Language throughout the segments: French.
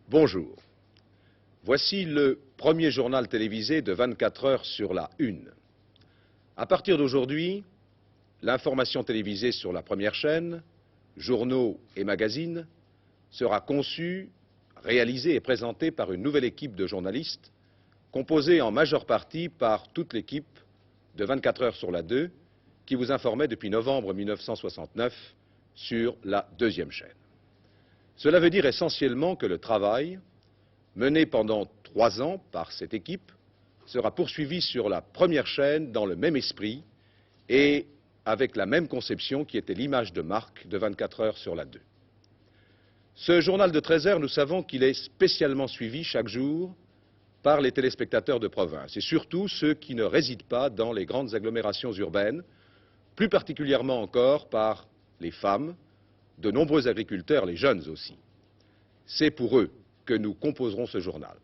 Bonjour. Voici le premier journal télévisé de 24 heures sur la Une. À partir d'aujourd'hui, l'information télévisée sur la première chaîne, journaux et magazines, sera conçue, réalisée et présentée par une nouvelle équipe de journalistes, composée en majeure partie par toute l'équipe de 24 heures sur la 2, qui vous informait depuis novembre 1969 sur la deuxième chaîne. Cela veut dire essentiellement que le travail, mené pendant 3 ans par cette équipe, sera poursuivi sur la première chaîne dans le même esprit et avec la même conception qui était l'image de marque de 24 heures sur la 2. Ce journal de 13 heures, nous savons qu'il est spécialement suivi chaque jour par les téléspectateurs de province et surtout ceux qui ne résident pas dans les grandes agglomérations urbaines, plus particulièrement encore par les femmes, de nombreux agriculteurs, les jeunes aussi. C'est pour eux que nous composerons ce journal.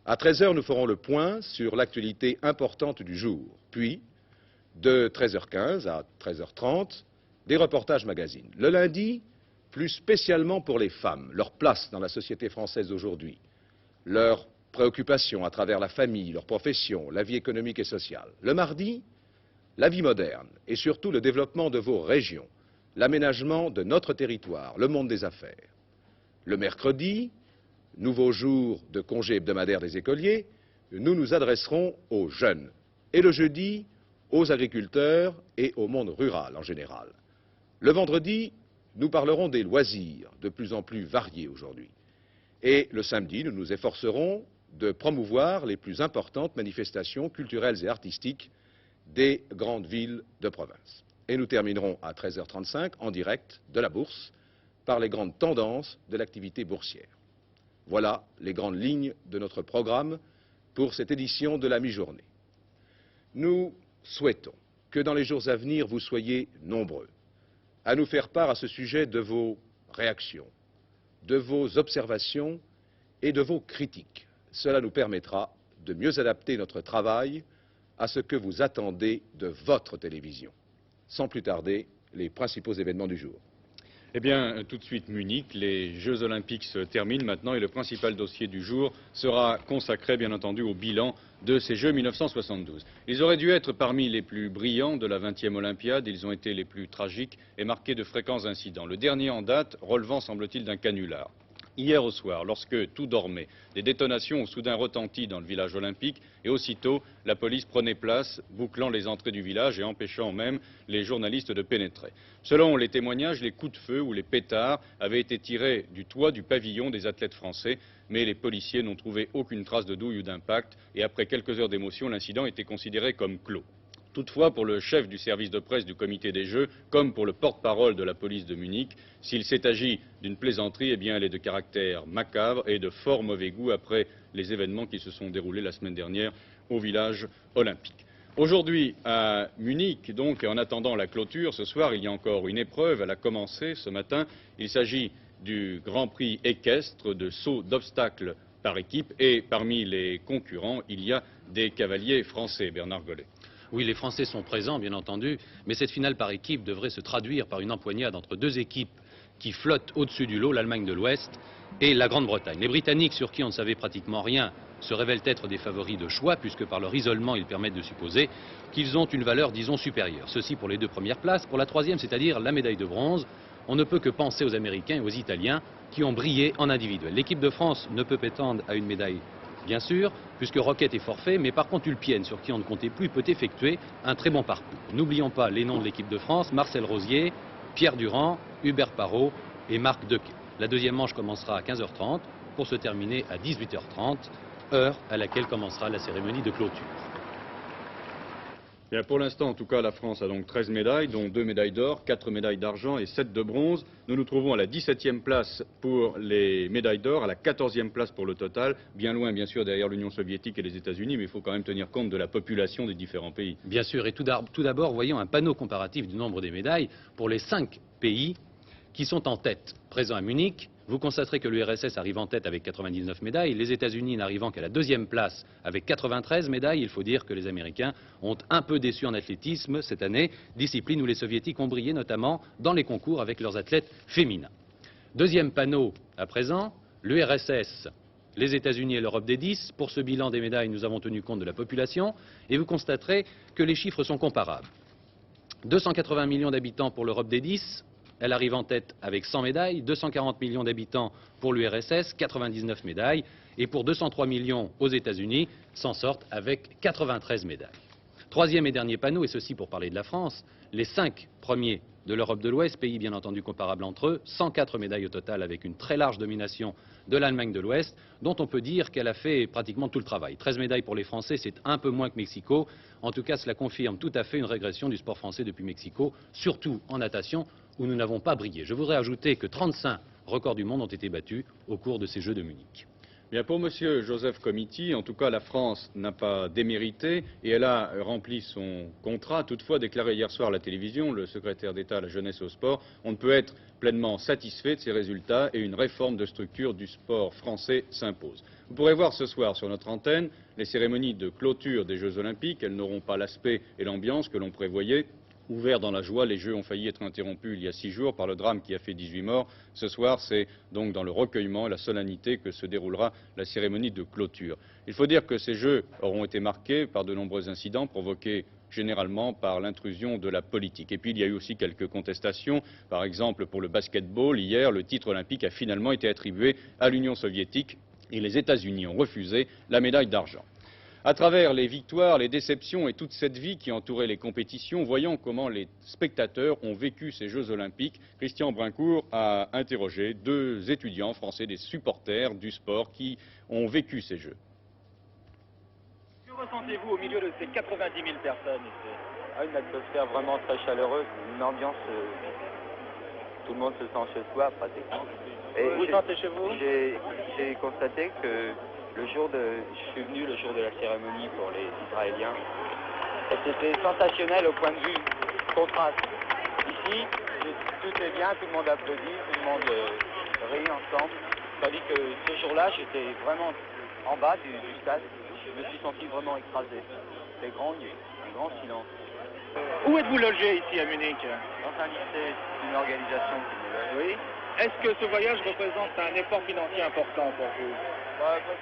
À 13 heures, nous ferons le point sur l'actualité importante du jour. Puis, de 13h15 à 13h30, des reportages magazines. Le lundi, plus spécialement pour les femmes, leur place dans la société française d'aujourd'hui, leurs préoccupations à travers la famille, leur profession, la vie économique et sociale. Le mardi, la vie moderne et surtout le développement de vos régions, l'aménagement de notre territoire, le monde des affaires. Le mercredi, nouveau jour de congé hebdomadaire des écoliers, nous nous adresserons aux jeunes. Et le jeudi, aux agriculteurs et au monde rural en général. Le vendredi, nous parlerons des loisirs, de plus en plus variés aujourd'hui. Et le samedi, nous nous efforcerons de promouvoir les plus importantes manifestations culturelles et artistiques des grandes villes de province. Et nous terminerons à 13h35 en direct de la bourse par les grandes tendances de l'activité boursière. Voilà les grandes lignes de notre programme pour cette édition de la mi-journée. Nous souhaitons que dans les jours à venir, vous soyez nombreux à nous faire part à ce sujet de vos réactions, de vos observations et de vos critiques. Cela nous permettra de mieux adapter notre travail à ce que vous attendez de votre télévision. Sans plus tarder, les principaux événements du jour. Eh bien, tout de suite Munich, les Jeux Olympiques se terminent maintenant et le principal dossier du jour sera consacré, bien entendu, au bilan de ces Jeux 1972. Ils auraient dû être parmi les plus brillants de la 20e Olympiade, ils ont été les plus tragiques et marqués de fréquents incidents. Le dernier en date relevant, semble-t-il, d'un canular. Hier au soir, lorsque tout dormait, des détonations ont soudain retenti dans le village olympique et aussitôt, la police prenait place, bouclant les entrées du village et empêchant même les journalistes de pénétrer. Selon les témoignages, les coups de feu ou les pétards avaient été tirés du toit du pavillon des athlètes français, mais les policiers n'ont trouvé aucune trace de douille ou d'impact et après quelques heures d'émotion, l'incident était considéré comme clos. Toutefois, pour le chef du service de presse du comité des Jeux, comme pour le porte-parole de la police de Munich, s'il s'est agi d'une plaisanterie, eh bien, elle est de caractère macabre et de fort mauvais goût après les événements qui se sont déroulés la semaine dernière au village olympique. Aujourd'hui, à Munich, donc, en attendant la clôture, ce soir, il y a encore une épreuve. Elle a commencé ce matin. Il s'agit du Grand Prix équestre de saut d'obstacles par équipe et parmi les concurrents, il y a des cavaliers français. Bernard Gollet. Oui, les Français sont présents, bien entendu, mais cette finale par équipe devrait se traduire par une empoignade entre deux équipes qui flottent au-dessus du lot, l'Allemagne de l'Ouest et la Grande-Bretagne. Les Britanniques, sur qui on ne savait pratiquement rien, se révèlent être des favoris de choix, puisque par leur isolement, ils permettent de supposer qu'ils ont une valeur, disons, supérieure. Ceci pour les 2 premières places. Pour la 3e, c'est-à-dire la médaille de bronze, on ne peut que penser aux Américains et aux Italiens qui ont brillé en individuel. L'équipe de France ne peut prétendre à une médaille, bien sûr, puisque Roquette est forfait, mais par contre Ulpienne, sur qui on ne comptait plus, peut effectuer un très bon parcours. N'oublions pas les noms de l'équipe de France: Marcel Rosier, Pierre Durand, Hubert Parot et Marc Dequet. La 2e manche commencera à 15h30 pour se terminer à 18h30, heure à laquelle commencera la cérémonie de clôture. Bien, pour l'instant, en tout cas, la France a donc 13 médailles, dont 2 médailles d'or, 4 médailles d'argent et 7 de bronze. Nous nous trouvons à la 17e place pour les médailles d'or, à la 14e place pour le total, bien loin, bien sûr, derrière l'Union soviétique et les États-Unis, mais il faut quand même tenir compte de la population des différents pays. Bien sûr, et tout d'abord, voyons un panneau comparatif du nombre des médailles pour les 5 pays qui sont en tête. Présents à Munich, vous constaterez que l'URSS arrive en tête avec 99 médailles, les États-Unis n'arrivant qu'à la 2e place avec 93 médailles. Il faut dire que les Américains ont un peu déçu en athlétisme cette année, discipline où les Soviétiques ont brillé notamment dans les concours avec leurs athlètes féminins. 2e panneau à présent, l'URSS, les États-Unis et l'Europe des 10. Pour ce bilan des médailles, nous avons tenu compte de la population et vous constaterez que les chiffres sont comparables. 280 millions d'habitants pour l'Europe des 10, elle arrive en tête avec 100 médailles, 240 millions d'habitants pour l'URSS, 99 médailles, et pour 203 millions aux États-Unis, s'en sortent avec 93 médailles. Troisième et dernier panneau, et ceci pour parler de la France, les 5 premiers de l'Europe de l'Ouest, pays bien entendu comparables entre eux, 104 médailles au total avec une très large domination de l'Allemagne de l'Ouest, dont on peut dire qu'elle a fait pratiquement tout le travail. 13 médailles pour les Français, c'est un peu moins que Mexico. En tout cas, cela confirme tout à fait une régression du sport français depuis Mexico, surtout en natation, où nous n'avons pas brillé. Je voudrais ajouter que 35 records du monde ont été battus au cours de ces Jeux de Munich. Bien, pour M. Joseph Comiti, en tout cas, la France n'a pas démérité et elle a rempli son contrat. Toutefois, déclaré hier soir à la télévision, le secrétaire d'État à la jeunesse et au sport, on ne peut être pleinement satisfait de ces résultats et une réforme de structure du sport français s'impose. Vous pourrez voir ce soir sur notre antenne les cérémonies de clôture des Jeux Olympiques. Elles n'auront pas l'aspect et l'ambiance que l'on prévoyait. Ouverts dans la joie, les Jeux ont failli être interrompus il y a 6 jours par le drame qui a fait 18 morts. Ce soir, c'est donc dans le recueillement et la solennité que se déroulera la cérémonie de clôture. Il faut dire que ces Jeux auront été marqués par de nombreux incidents provoqués généralement par l'intrusion de la politique. Et puis il y a eu aussi quelques contestations. Par exemple, pour le basket-ball, hier, le titre olympique a finalement été attribué à l'Union soviétique et les États-Unis ont refusé la médaille d'argent. À travers les victoires, les déceptions et toute cette vie qui entourait les compétitions, voyons comment les spectateurs ont vécu ces Jeux Olympiques. Christian Brincourt a interrogé 2 étudiants français, des supporters du sport qui ont vécu ces Jeux. Que ressentez-vous au milieu de ces 90 000 personnes ici? Une atmosphère vraiment très chaleureuse, une ambiance, tout le monde se sent chez soi pratiquement. Et vous sentez chez vous? J'ai constaté que je suis venu le jour de la cérémonie pour les Israéliens. Et c'était sensationnel au point de vue contraste. Ici, tout est bien, tout le monde applaudit, tout le monde rit ensemble. Tandis que ce jour-là, j'étais vraiment en bas du stade. Je me suis senti vraiment écrasé. C'était grand, un grand silence. Où êtes-vous logé ici à Munich? Dans un lycée, une organisation qui me loge. Oui. Est-ce que ce voyage représente un effort financier important pour vous? Bah oui,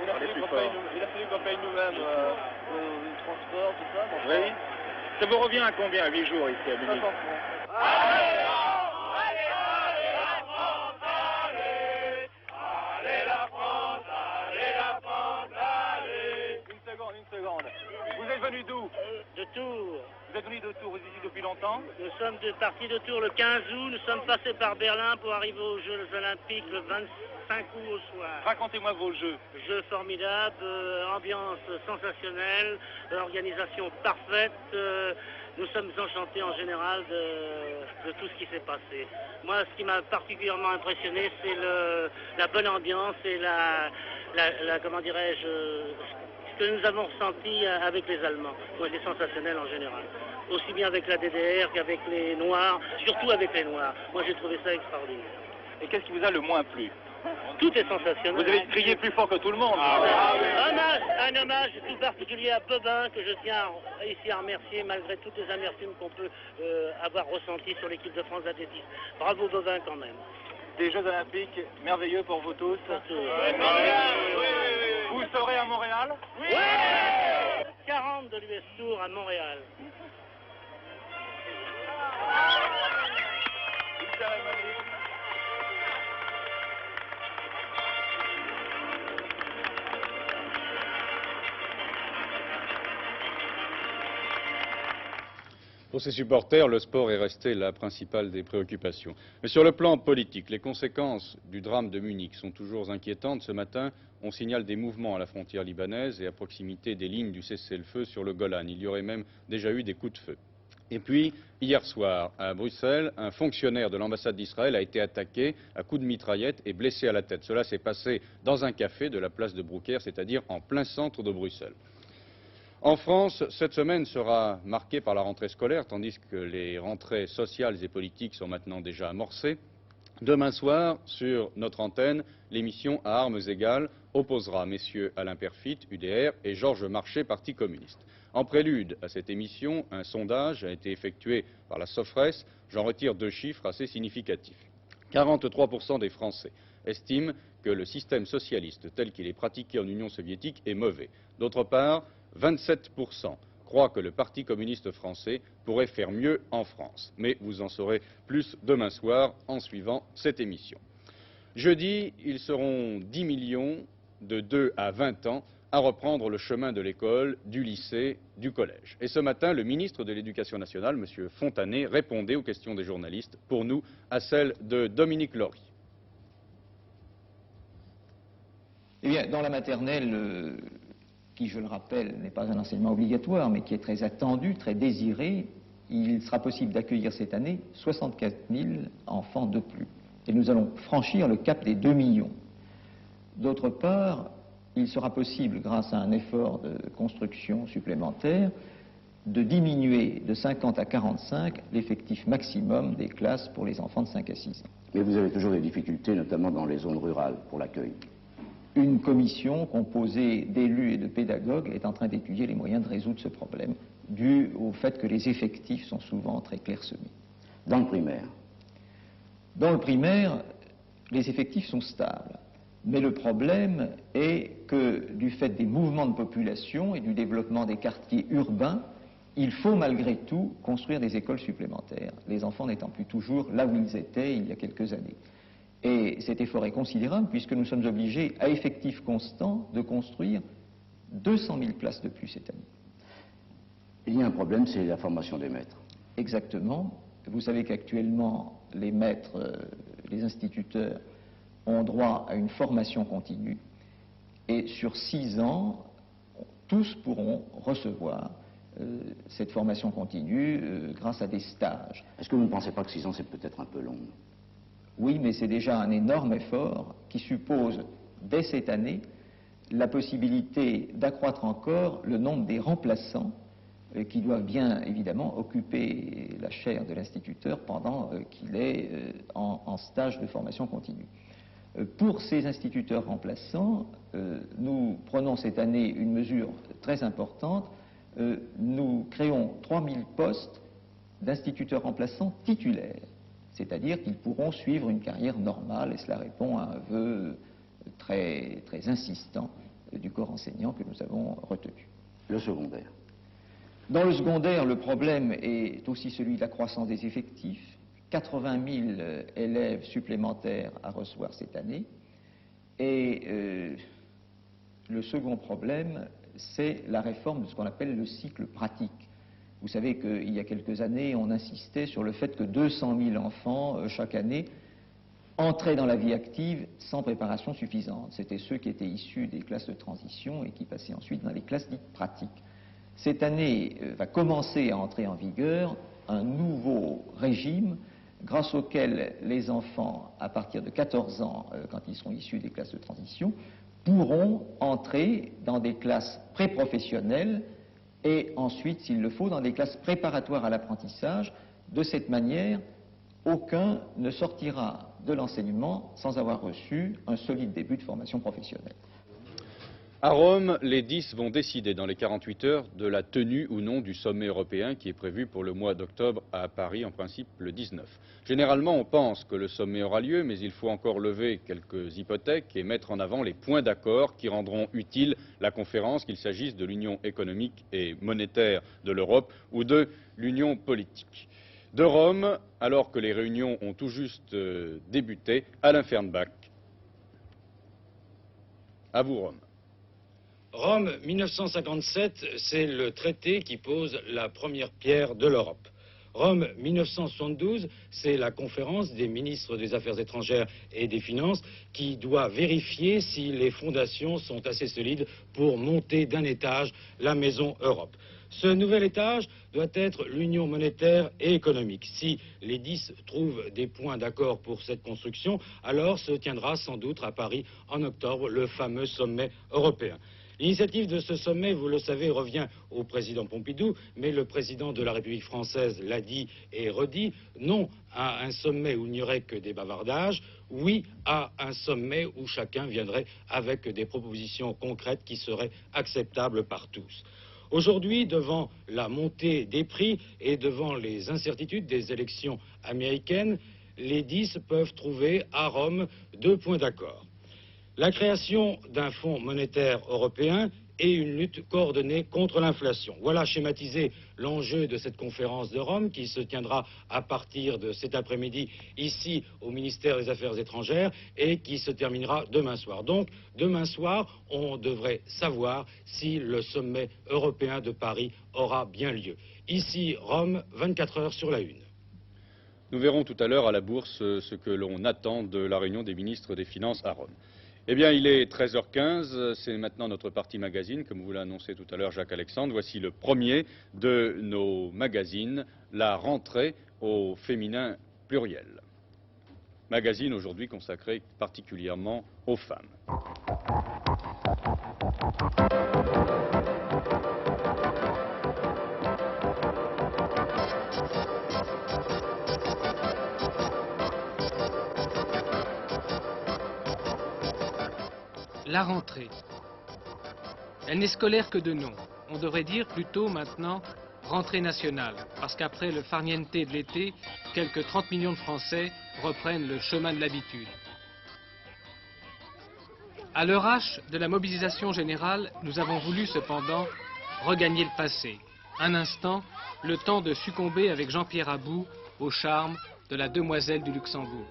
il a fallu qu'on paye nous-mêmes le transport, tout ça. Donc, Oui. Ça vous revient à combien 8 jours ici à Munich? 50 francs. Une seconde. Vous êtes venu d'où? De Tours. Vous êtes venu de Tours, vous êtes ici depuis longtemps? Nous sommes partis de Tours le 15 août. Nous sommes passés par Berlin pour arriver aux Jeux Olympiques le 25 août au soir. Racontez-moi vos jeux. Jeux formidables, ambiance sensationnelle, organisation parfaite. Nous sommes enchantés en général de tout ce qui s'est passé. Moi, ce qui m'a particulièrement impressionné, c'est la bonne ambiance et comment dirais-je, ce que nous avons ressenti avec les Allemands. Moi, c'est sensationnel en général. Aussi bien avec la DDR qu'avec les Noirs, surtout avec les Noirs. Moi, j'ai trouvé ça extraordinaire. Et qu'est-ce qui vous a le moins plu? Tout est sensationnel. Vous avez crié plus fort que tout le monde. Un hommage tout particulier à Bobin, que je tiens ici à remercier, malgré toutes les amertumes qu'on peut avoir ressenties sur l'équipe de France d'athlétisme. Bravo Bobin quand même. Des Jeux Olympiques merveilleux pour vous tous. Vous serez à Montréal? Oui. 40 de l'US Tour à Montréal. Une cérémonie. Pour ces supporters, le sport est resté la principale des préoccupations. Mais sur le plan politique, les conséquences du drame de Munich sont toujours inquiétantes. Ce matin, on signale des mouvements à la frontière libanaise et à proximité des lignes du cessez-le-feu sur le Golan. Il y aurait même déjà eu des coups de feu. Et puis, hier soir, à Bruxelles, un fonctionnaire de l'ambassade d'Israël a été attaqué à coups de mitraillette et blessé à la tête. Cela s'est passé dans un café de la place de Brouckère, c'est-à-dire en plein centre de Bruxelles. En France, cette semaine sera marquée par la rentrée scolaire, tandis que les rentrées sociales et politiques sont maintenant déjà amorcées. Demain soir, sur notre antenne, l'émission à armes égales opposera messieurs Alain Perfit, UDR, et Georges Marchais, Parti communiste. En prélude à cette émission, un sondage a été effectué par la Sofres. J'en retire 2 chiffres assez significatifs. 43% des Français estiment que le système socialiste tel qu'il est pratiqué en Union soviétique est mauvais. D'autre part, 27% croient que le Parti communiste français pourrait faire mieux en France. Mais vous en saurez plus demain soir en suivant cette émission. Jeudi, ils seront 10 millions de 2 à 20 ans à reprendre le chemin de l'école, du lycée, du collège. Et ce matin, le ministre de l'Éducation nationale, M. Fontanet, répondait aux questions des journalistes, pour nous, à celles de Dominique Lory. Eh bien, dans la maternelle, qui, je le rappelle, n'est pas un enseignement obligatoire, mais qui est très attendu, très désiré, il sera possible d'accueillir cette année 64 000 enfants de plus. Et nous allons franchir le cap des 2 millions. D'autre part, il sera possible, grâce à un effort de construction supplémentaire, de diminuer de 50 à 45 l'effectif maximum des classes pour les enfants de 5 à 6 ans. Mais vous avez toujours des difficultés, notamment dans les zones rurales, pour l'accueil. Une commission composée d'élus et de pédagogues est en train d'étudier les moyens de résoudre ce problème, dû au fait que les effectifs sont souvent très clairsemés. Dans le primaire? Dans le primaire, les effectifs sont stables. Mais le problème est que, du fait des mouvements de population et du développement des quartiers urbains, il faut malgré tout construire des écoles supplémentaires, les enfants n'étant plus toujours là où ils étaient il y a quelques années. Et cet effort est considérable puisque nous sommes obligés, à effectif constant, de construire 200 000 places de plus cette année. Il y a un problème, c'est la formation des maîtres. Exactement. Vous savez qu'actuellement, les maîtres, les instituteurs, ont droit à une formation continue. Et sur 6 ans, tous pourront recevoir cette formation continue grâce à des stages. Est-ce que vous ne pensez pas que 6 ans, c'est peut-être un peu long? Oui, mais c'est déjà un énorme effort qui suppose, dès cette année, la possibilité d'accroître encore le nombre des remplaçants qui doivent bien évidemment occuper la chaire de l'instituteur pendant qu'il est en stage de formation continue. Pour ces instituteurs remplaçants, nous prenons cette année une mesure très importante. Nous créons 3000 postes d'instituteurs remplaçants titulaires, c'est-à-dire qu'ils pourront suivre une carrière normale, et cela répond à un vœu très insistant du corps enseignant que nous avons retenu. Le secondaire. Dans le secondaire, le problème est aussi celui de la croissance des effectifs. 80 000 élèves supplémentaires à recevoir cette année. Et le second problème, c'est la réforme de ce qu'on appelle le cycle pratique. Vous savez qu'il y a quelques années, on insistait sur le fait que 200 000 enfants, chaque année, entraient dans la vie active sans préparation suffisante. C'était ceux qui étaient issus des classes de transition et qui passaient ensuite dans les classes dites pratiques. Cette année va commencer à entrer en vigueur un nouveau régime grâce auquel les enfants, à partir de 14 ans, quand ils seront issus des classes de transition, pourront entrer dans des classes pré-professionnelles et ensuite, s'il le faut, dans des classes préparatoires à l'apprentissage. De cette manière, aucun ne sortira de l'enseignement sans avoir reçu un solide début de formation professionnelle. À Rome, les 10 vont décider dans les 48 heures de la tenue ou non du sommet européen qui est prévu pour le mois d'octobre à Paris, en principe le 19. Généralement, on pense que le sommet aura lieu, mais il faut encore lever quelques hypothèques et mettre en avant les points d'accord qui rendront utile la conférence, qu'il s'agisse de l'union économique et monétaire de l'Europe ou de l'union politique. De Rome, alors que les réunions ont tout juste débuté, Alain Fernbach. À vous, Rome. Rome 1957, c'est le traité qui pose la première pierre de l'Europe. Rome 1972, c'est la conférence des ministres des Affaires étrangères et des Finances qui doit vérifier si les fondations sont assez solides pour monter d'un étage la maison Europe. Ce nouvel étage doit être l'union monétaire et économique. Si les 10 trouvent des points d'accord pour cette construction, alors se tiendra sans doute à Paris en octobre le fameux sommet européen. L'initiative de ce sommet, vous le savez, revient au président Pompidou, mais le président de la République française l'a dit et redit, non à un sommet où il n'y aurait que des bavardages, oui à un sommet où chacun viendrait avec des propositions concrètes qui seraient acceptables par tous. Aujourd'hui, devant la montée des prix et devant les incertitudes des élections américaines, les 10 peuvent trouver à Rome 2 points d'accord. La création d'un fonds monétaire européen et une lutte coordonnée contre l'inflation. Voilà schématisé l'enjeu de cette conférence de Rome qui se tiendra à partir de cet après-midi ici au ministère des Affaires étrangères et qui se terminera demain soir. Donc demain soir, on devrait savoir si le sommet européen de Paris aura bien lieu. Ici, Rome, 24 heures sur la une. Nous verrons tout à l'heure à la Bourse ce que l'on attend de la réunion des ministres des Finances à Rome. Eh bien, il est 13h15, c'est maintenant notre partie magazine, comme vous l'a annoncé tout à l'heure Jacques-Alexandre. Voici le premier de nos magazines, la rentrée au féminin pluriel. Magazine aujourd'hui consacré particulièrement aux femmes. La rentrée. Elle n'est scolaire que de nom. On devrait dire plutôt maintenant rentrée nationale, parce qu'après le farniente de l'été, quelques 30 millions de Français reprennent le chemin de l'habitude. À l'heure H de la mobilisation générale, nous avons voulu cependant regagner le passé. Un instant, le temps de succomber avec Jean-Pierre Abou au charme de la demoiselle du Luxembourg.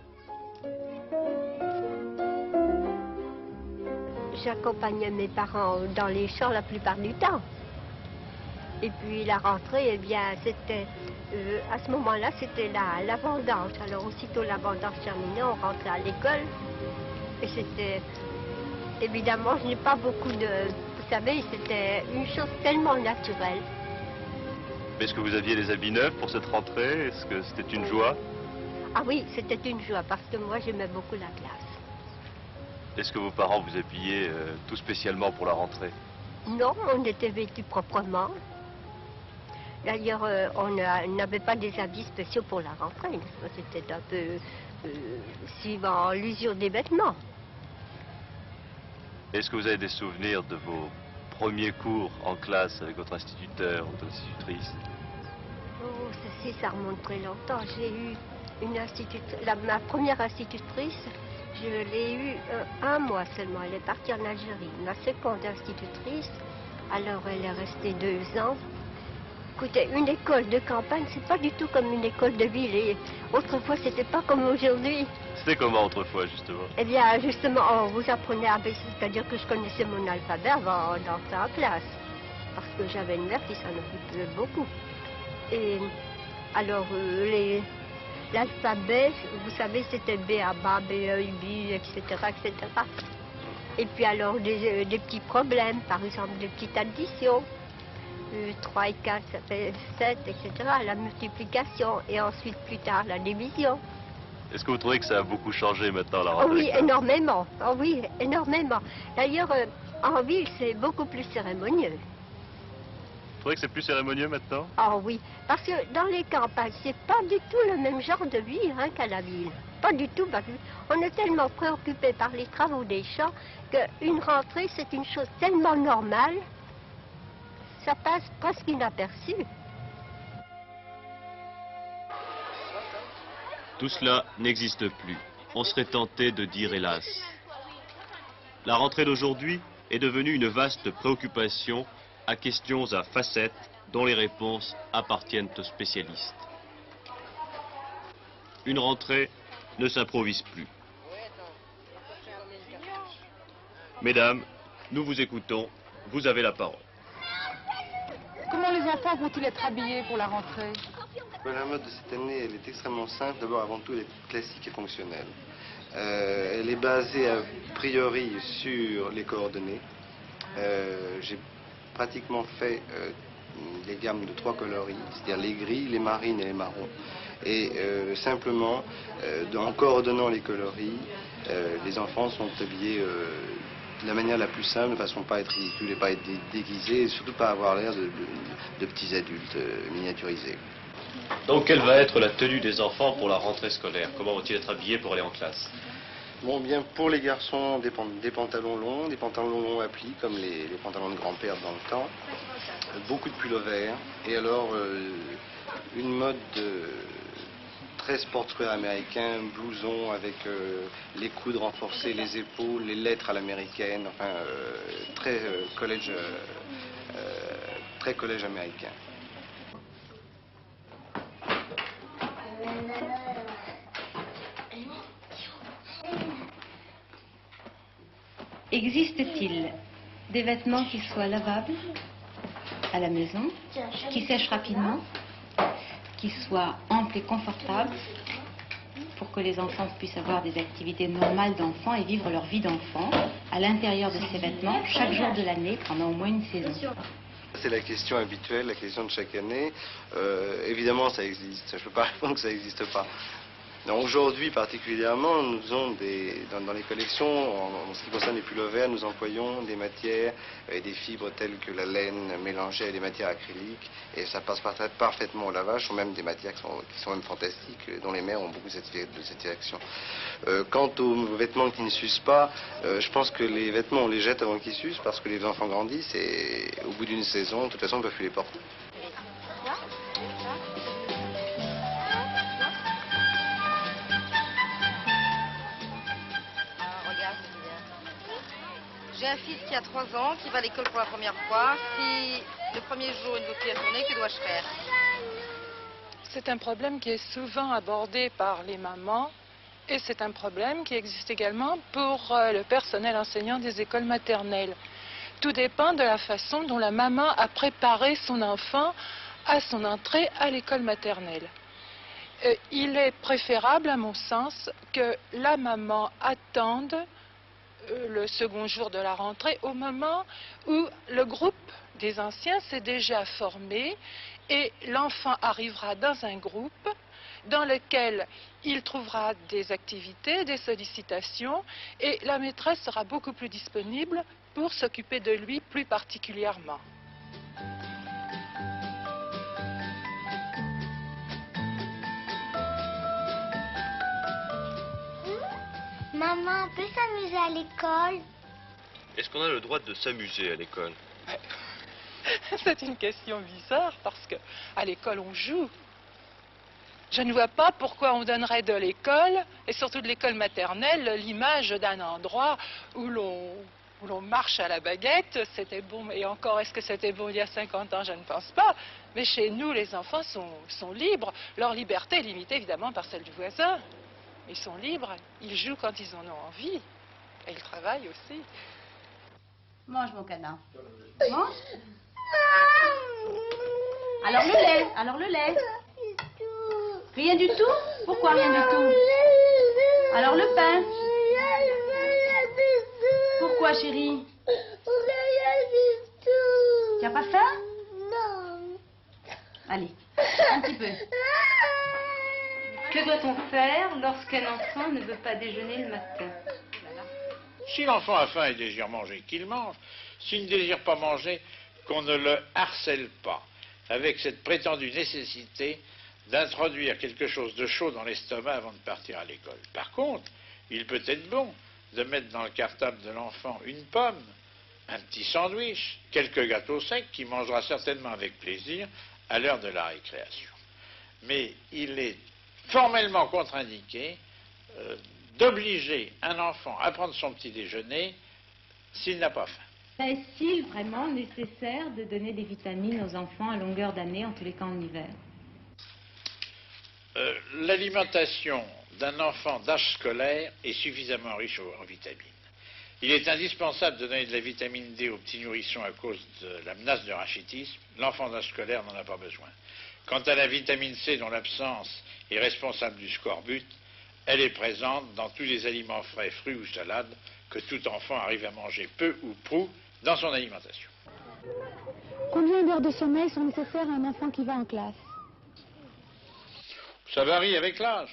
J'accompagnais mes parents dans les champs la plupart du temps. Et puis la rentrée, eh bien, c'était, à ce moment-là, c'était la vendange. Alors aussitôt la vendange terminée, on rentrait à l'école. Et c'était, évidemment, je n'ai pas beaucoup de, vous savez, c'était une chose tellement naturelle. Est-ce que vous aviez les habits neufs pour cette rentrée? Est-ce que c'était une joie? Ah oui, c'était une joie, parce que moi, j'aimais beaucoup la classe. Est-ce que vos parents vous habillaient tout spécialement pour la rentrée? Non, on était vêtus proprement. D'ailleurs, on n'avait pas des habits spéciaux pour la rentrée. C'était un peu suivant l'usure des vêtements. Est-ce que vous avez des souvenirs de vos premiers cours en classe avec votre instituteur ou votre institutrice? Oh, ça remonte très longtemps. J'ai eu une ma première institutrice. Je l'ai eue un mois seulement, elle est partie en Algérie. Ma seconde institutrice, alors elle est restée 2 ans. Écoutez, une école de campagne, c'est pas du tout comme une école de ville. Et autrefois, c'était pas comme aujourd'hui. C'était comment autrefois, justement? Eh bien, justement, on vous apprenait à baisser, c'est-à-dire que je connaissais mon alphabet avant d'entrer en classe. Parce que j'avais une mère qui s'en occupait beaucoup. Et alors, l'alphabet, vous savez, c'était B à bas, B, E, B, etc., etc. Et puis alors, des petits problèmes, par exemple, des petites additions. 3 et 4, ça fait 7, etc. La multiplication, et ensuite, plus tard, la division. Est-ce que vous trouvez que ça a beaucoup changé maintenant, la rentrée? Oh oui, énormément. Oh oui, énormément. D'ailleurs, en ville, c'est beaucoup plus cérémonieux. Vous trouvez que c'est plus cérémonieux maintenant? Ah oui, parce que dans les campagnes, c'est pas du tout le même genre de vie qu'à la ville. Pas du tout, parce qu'on est tellement préoccupé par les travaux des champs qu'une rentrée, c'est une chose tellement normale, ça passe presque inaperçu. Tout cela n'existe plus. On serait tenté de dire hélas. La rentrée d'aujourd'hui est devenue une vaste préoccupation à questions à facettes dont les réponses appartiennent aux spécialistes. Une rentrée ne s'improvise plus. Mesdames, nous vous écoutons, vous avez la parole. Comment les enfants vont-ils être habillés pour la rentrée? La mode de cette année, elle est extrêmement simple. D'abord, avant tout, elle est classique et fonctionnelle. Elle est basée a priori sur les coordonnées. J'ai pratiquement fait les gammes de 3 coloris, c'est-à-dire les gris, les marines et les marrons. Et simplement, en coordonnant les coloris, les enfants sont habillés de la manière la plus simple, de façon pas être ridicule et pas être déguisés, et surtout pas avoir l'air de petits adultes miniaturisés. Donc, quelle va être la tenue des enfants pour la rentrée scolaire? Comment vont-ils être habillés pour aller en classe? Bon, bien, pour les garçons, des pantalons longs à plis, comme les pantalons de grand-père dans le temps, beaucoup de pullovers, et alors une mode très sportswear américain, blouson avec les coudes renforcés, les épaules, les lettres à l'américaine, enfin très collège américain. Existe-t-il des vêtements qui soient lavables à la maison, qui sèchent rapidement, qui soient amples et confortables pour que les enfants puissent avoir des activités normales d'enfants et vivre leur vie d'enfant à l'intérieur de ces vêtements chaque jour de l'année pendant au moins une saison? C'est la question habituelle, la question de chaque année. Évidemment, ça existe. Je ne peux pas répondre que ça n'existe pas. Aujourd'hui particulièrement, nous avons dans les collections, en ce qui concerne les pullovers, nous employons des matières et des fibres telles que la laine mélangée à des matières acryliques, et ça passe parfaitement au lavage. Ce sont même des matières qui sont même fantastiques, dont les mères ont beaucoup de satisfaction. Quant aux vêtements qui ne s'usent pas, je pense que les vêtements on les jette avant qu'ils s'usent, parce que les enfants grandissent et au bout d'une saison, de toute façon, on ne peut plus les porter. J'ai un fils qui a 3 ans, qui va à l'école pour la première fois. Si le premier jour il ne veut plus y retourner, que dois-je faire? C'est un problème qui est souvent abordé par les mamans et c'est un problème qui existe également pour le personnel enseignant des écoles maternelles. Tout dépend de la façon dont la maman a préparé son enfant à son entrée à l'école maternelle. Il est préférable, à mon sens, que la maman attende le second jour de la rentrée, au moment où le groupe des anciens s'est déjà formé et l'enfant arrivera dans un groupe dans lequel il trouvera des activités, des sollicitations et la maîtresse sera beaucoup plus disponible pour s'occuper de lui plus particulièrement. Maman, on peut s'amuser à l'école? Est-ce qu'on a le droit de s'amuser à l'école? C'est une question bizarre parce qu'à l'école on joue. Je ne vois pas pourquoi on donnerait de l'école, et surtout de l'école maternelle, l'image d'un endroit où l'on marche à la baguette. C'était bon, et encore, est-ce que c'était bon il y a 50 ans? Je ne pense pas. Mais chez nous, les enfants sont libres. Leur liberté est limitée évidemment par celle du voisin. Ils sont libres, ils jouent quand ils en ont envie. Et ils travaillent aussi. Mange mon canard. Mange. Alors le lait, Rien du tout? Pourquoi rien du tout? Alors le pain. Pourquoi, chérie? Tu n'as pas faim? Non. Allez, un petit peu. Que doit-on faire lorsqu'un enfant ne veut pas déjeuner le matin? Si l'enfant a faim et désire manger, qu'il mange. S'il ne désire pas manger, qu'on ne le harcèle pas, avec cette prétendue nécessité d'introduire quelque chose de chaud dans l'estomac avant de partir à l'école. Par contre, il peut être bon de mettre dans le cartable de l'enfant une pomme, un petit sandwich, quelques gâteaux secs qu'il mangera certainement avec plaisir à l'heure de la récréation. Mais il est formellement contre-indiqué d'obliger un enfant à prendre son petit déjeuner s'il n'a pas faim. Est-il vraiment nécessaire de donner des vitamines aux enfants à longueur d'année, en tous les cas en hiver? L'alimentation d'un enfant d'âge scolaire est suffisamment riche en vitamines. Il est indispensable de donner de la vitamine D aux petits nourrissons à cause de la menace de rachitisme. L'enfant d'âge scolaire n'en a pas besoin. Quant à la vitamine C, dont l'absence est responsable du scorbut, elle est présente dans tous les aliments frais, fruits ou salades que tout enfant arrive à manger peu ou prou dans son alimentation. Combien d'heures de sommeil sont nécessaires à un enfant qui va en classe? Ça varie avec l'âge.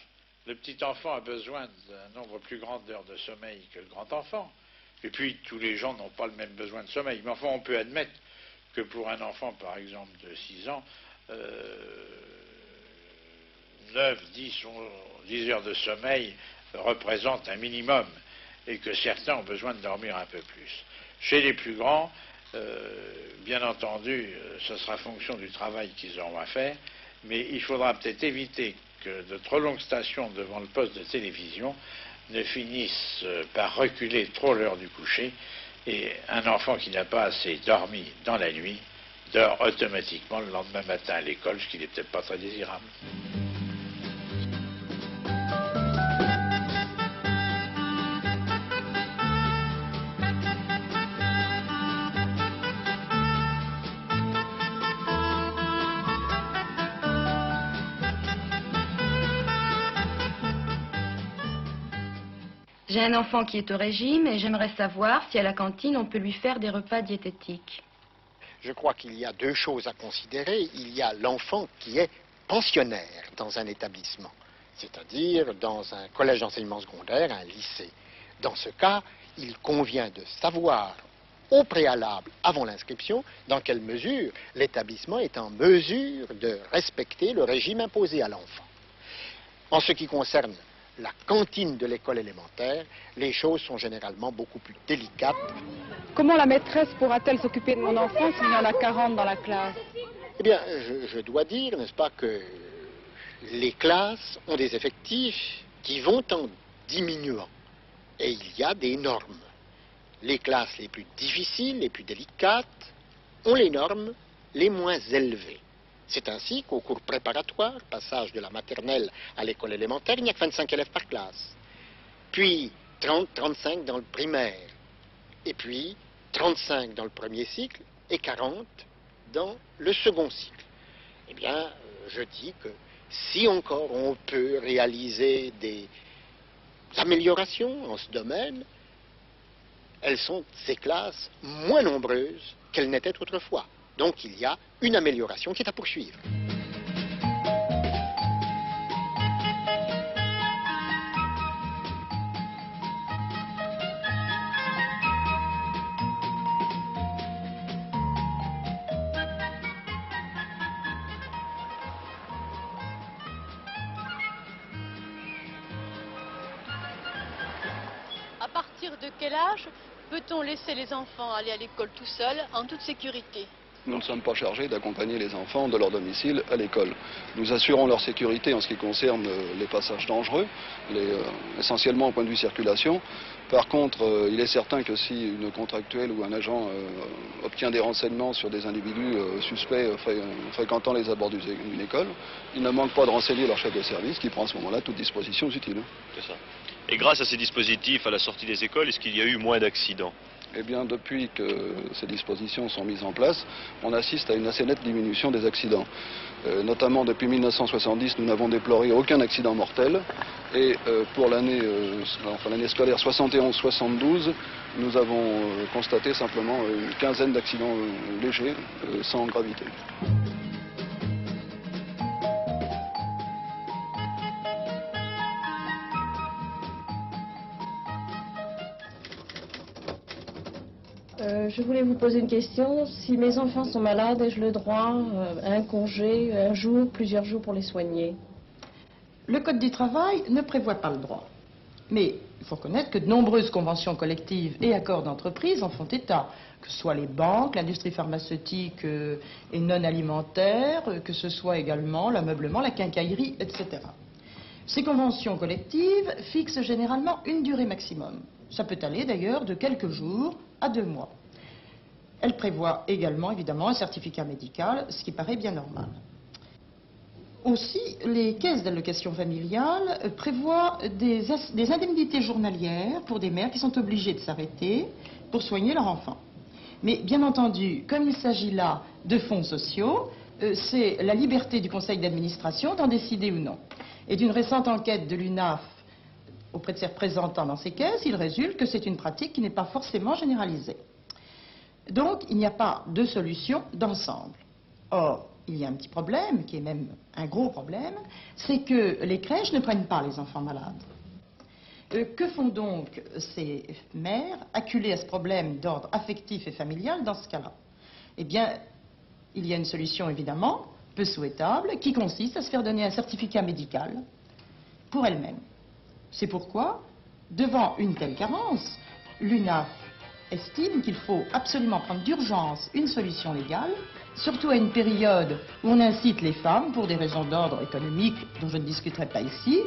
Le petit enfant a besoin d'un nombre plus grand d'heures de sommeil que le grand enfant. Et puis, tous les gens n'ont pas le même besoin de sommeil. Mais enfin, on peut admettre que pour un enfant, par exemple, de 6 ans, 9, 10 heures de sommeil représentent un minimum et que certains ont besoin de dormir un peu plus. Chez les plus grands, bien entendu, ce sera fonction du travail qu'ils auront à faire mais il faudra peut-être éviter que de trop longues stations devant le poste de télévision ne finissent par reculer trop l'heure du coucher, et un enfant qui n'a pas assez dormi dans la nuit dort automatiquement le lendemain matin à l'école, ce qui n'est peut-être pas très désirable. J'ai un enfant qui est au régime et j'aimerais savoir si à la cantine on peut lui faire des repas diététiques. Je crois qu'il y a deux choses à considérer. Il y a l'enfant qui est pensionnaire dans un établissement, c'est-à-dire dans un collège d'enseignement secondaire, un lycée. Dans ce cas, il convient de savoir au préalable, avant l'inscription, dans quelle mesure l'établissement est en mesure de respecter le régime imposé à l'enfant. En ce qui concerne la cantine de l'école élémentaire, les choses sont généralement beaucoup plus délicates. Comment la maîtresse pourra-t-elle s'occuper de mon enfant s'il y en a 40 dans la classe? Eh bien, je dois dire, n'est-ce pas, que les classes ont des effectifs qui vont en diminuant. Et il y a des normes. Les classes les plus difficiles, les plus délicates, ont les normes les moins élevées. C'est ainsi qu'au cours préparatoire, passage de la maternelle à l'école élémentaire, il n'y a que 25 élèves par classe. Puis 30-35 dans le primaire. Et puis 35 dans le premier cycle et 40 dans le second cycle. Eh bien, je dis que si encore on peut réaliser des améliorations en ce domaine, elles sont, ces classes, moins nombreuses qu'elles n'étaient autrefois. Donc il y a une amélioration qui est à poursuivre. À partir de quel âge peut-on laisser les enfants aller à l'école tout seuls, en toute sécurité? Nous ne sommes pas chargés d'accompagner les enfants de leur domicile à l'école. Nous assurons leur sécurité en ce qui concerne les passages dangereux, essentiellement au point de vue circulation. Par contre, il est certain que si une contractuelle ou un agent obtient des renseignements sur des individus suspects fréquentant les abords d'une école, il ne manque pas de renseigner leur chef de service qui prend à ce moment-là toutes dispositions utiles. C'est ça. Et grâce à ces dispositifs, à la sortie des écoles, est-ce qu'il y a eu moins d'accidents? Eh bien, depuis que ces dispositions sont mises en place, on assiste à une assez nette diminution des accidents. Notamment depuis 1970, nous n'avons déploré aucun accident mortel. Et pour l'année scolaire 71-72, nous avons constaté simplement une quinzaine d'accidents légers, sans gravité. Je voulais vous poser une question. Si mes enfants sont malades, ai-je le droit à un congé, un jour, plusieurs jours pour les soigner? Le Code du travail ne prévoit pas le droit. Mais il faut reconnaître que de nombreuses conventions collectives et accords d'entreprise en font état, que ce soit les banques, l'industrie pharmaceutique et non alimentaire, que ce soit également l'ameublement, la quincaillerie, etc. Ces conventions collectives fixent généralement une durée maximum. Ça peut aller d'ailleurs de quelques jours à 2 mois. Elle prévoit également, évidemment, un certificat médical, ce qui paraît bien normal. Aussi, les caisses d'allocation familiale prévoient des indemnités journalières pour des mères qui sont obligées de s'arrêter pour soigner leur enfant. Mais bien entendu, comme il s'agit là de fonds sociaux, c'est la liberté du conseil d'administration d'en décider ou non. Et d'une récente enquête de l'UNAF auprès de ses représentants dans ces caisses, il résulte que c'est une pratique qui n'est pas forcément généralisée. Donc, il n'y a pas de solution d'ensemble. Or, il y a un petit problème, qui est même un gros problème, c'est que les crèches ne prennent pas les enfants malades. Que font donc ces mères acculées à ce problème d'ordre affectif et familial dans ce cas-là? Eh bien, il y a une solution évidemment, peu souhaitable, qui consiste à se faire donner un certificat médical pour elles-mêmes. C'est pourquoi, devant une telle carence, l'UNAF estime qu'il faut absolument prendre d'urgence une solution légale surtout à une période où on incite les femmes, pour des raisons d'ordre économique dont je ne discuterai pas ici,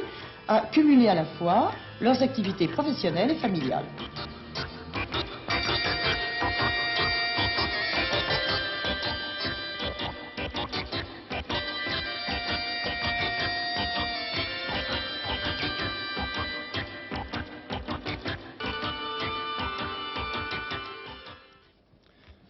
à cumuler à la fois leurs activités professionnelles et familiales.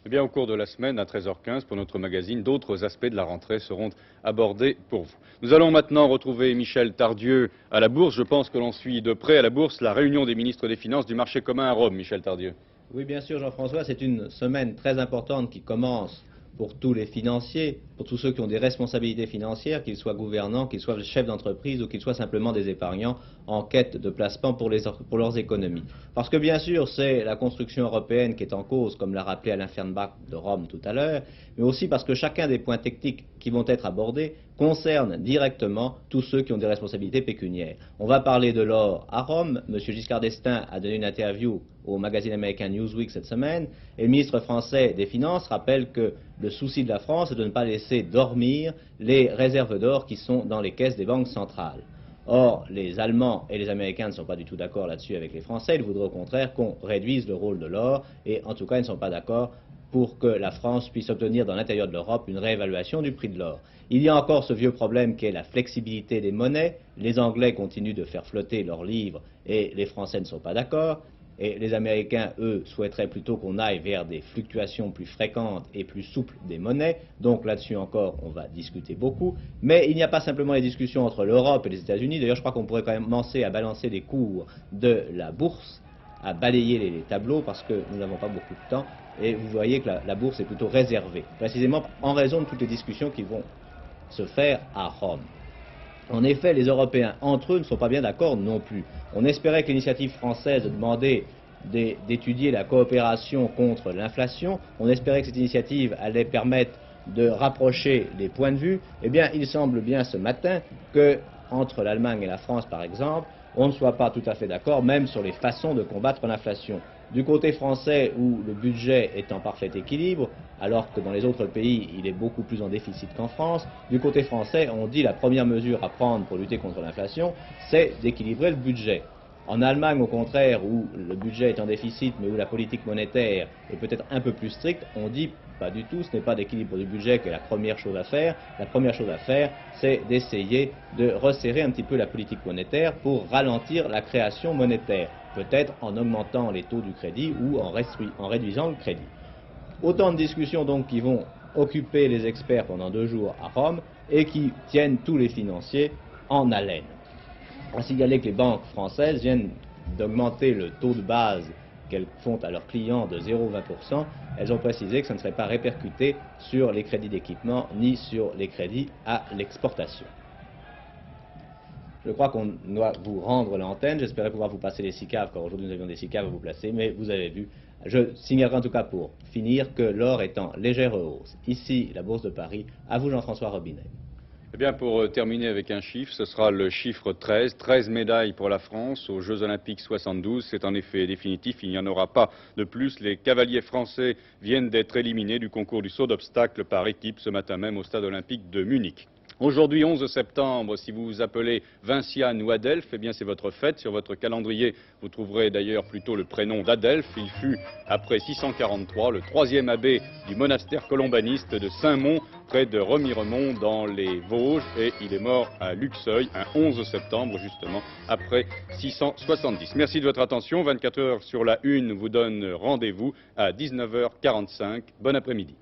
Eh bien, au cours de la semaine, à 13h15, pour notre magazine, d'autres aspects de la rentrée seront abordés pour vous. Nous allons maintenant retrouver Michel Tardieu à la Bourse. Je pense que l'on suit de près à la Bourse la réunion des ministres des Finances du marché commun à Rome. Michel Tardieu. Oui, bien sûr, Jean-François, c'est une semaine très importante qui commence pour tous les financiers, pour tous ceux qui ont des responsabilités financières, qu'ils soient gouvernants, qu'ils soient chefs d'entreprise ou qu'ils soient simplement des épargnants en quête de placement pour leurs économies. Parce que bien sûr, c'est la construction européenne qui est en cause, comme l'a rappelé Alain Fernbach de Rome tout à l'heure, mais aussi parce que chacun des points techniques qui vont être abordés concerne directement tous ceux qui ont des responsabilités pécuniaires. On va parler de l'or à Rome. M. Giscard d'Estaing a donné une interview au magazine américain Newsweek cette semaine, et le ministre français des Finances rappelle que le souci de la France est de ne pas laisser dormir les réserves d'or qui sont dans les caisses des banques centrales. Or, les Allemands et les Américains ne sont pas du tout d'accord là-dessus avec les Français. Ils voudraient au contraire qu'on réduise le rôle de l'or, et en tout cas, ils ne sont pas d'accord pour que la France puisse obtenir dans l'intérieur de l'Europe une réévaluation du prix de l'or. Il y a encore ce vieux problème qui est la flexibilité des monnaies. Les Anglais continuent de faire flotter leurs livres et les Français ne sont pas d'accord. Et les Américains, eux, souhaiteraient plutôt qu'on aille vers des fluctuations plus fréquentes et plus souples des monnaies. Donc là-dessus encore, on va discuter beaucoup. Mais il n'y a pas simplement les discussions entre l'Europe et les États-Unis. D'ailleurs, je crois qu'on pourrait quand même commencer à balancer les cours de la bourse, à balayer les tableaux, parce que nous n'avons pas beaucoup de temps. Et vous voyez que la bourse est plutôt réservée, précisément en raison de toutes les discussions qui vont se faire à Rome. En effet, les Européens, entre eux, ne sont pas bien d'accord non plus. On espérait que l'initiative française de demander d'étudier la coopération contre l'inflation, on espérait que cette initiative allait permettre de rapprocher les points de vue. Eh bien, il semble bien ce matin que, entre l'Allemagne et la France, par exemple, on ne soit pas tout à fait d'accord, même sur les façons de combattre l'inflation. Du côté français, où le budget est en parfait équilibre, alors que dans les autres pays, il est beaucoup plus en déficit qu'en France, du côté français, on dit la première mesure à prendre pour lutter contre l'inflation, c'est d'équilibrer le budget. En Allemagne, au contraire, où le budget est en déficit, mais où la politique monétaire est peut-être un peu plus stricte, on dit pas du tout, ce n'est pas d'équilibre du budget qui est la première chose à faire. La première chose à faire, c'est d'essayer de resserrer un petit peu la politique monétaire pour ralentir la création monétaire, peut-être en augmentant les taux du crédit ou en réduisant le crédit. Autant de discussions donc qui vont occuper les experts pendant 2 jours à Rome et qui tiennent tous les financiers en haleine. On a signalé que les banques françaises viennent d'augmenter le taux de base qu'elles font à leurs clients de 0,20%. Elles ont précisé que ça ne serait pas répercuté sur les crédits d'équipement ni sur les crédits à l'exportation. Je crois qu'on doit vous rendre l'antenne. J'espérais pouvoir vous passer les SICAV, car aujourd'hui nous avions des SICAV à vous placer, mais vous avez vu. Je signalerai en tout cas pour finir que l'or est en légère hausse. Ici, la Bourse de Paris. À vous, Jean-François Robinet. Eh bien, pour terminer avec un chiffre, ce sera le chiffre 13. 13 médailles pour la France aux Jeux Olympiques 72. C'est en effet définitif, il n'y en aura pas de plus. Les cavaliers français viennent d'être éliminés du concours du saut d'obstacles par équipe ce matin même au stade olympique de Munich. Aujourd'hui, 11 septembre, si vous vous appelez Vinciane ou Adelphes, eh bien c'est votre fête. Sur votre calendrier, vous trouverez d'ailleurs plutôt le prénom d'Adelphes. Il fut, après 643, le 3e abbé du monastère colombaniste de Saint-Mont, près de Remiremont, dans les Vosges, et il est mort à Luxeuil, un 11 septembre, justement, après 670. Merci de votre attention. 24 heures sur la Une vous donne rendez-vous à 19h45. Bon après-midi.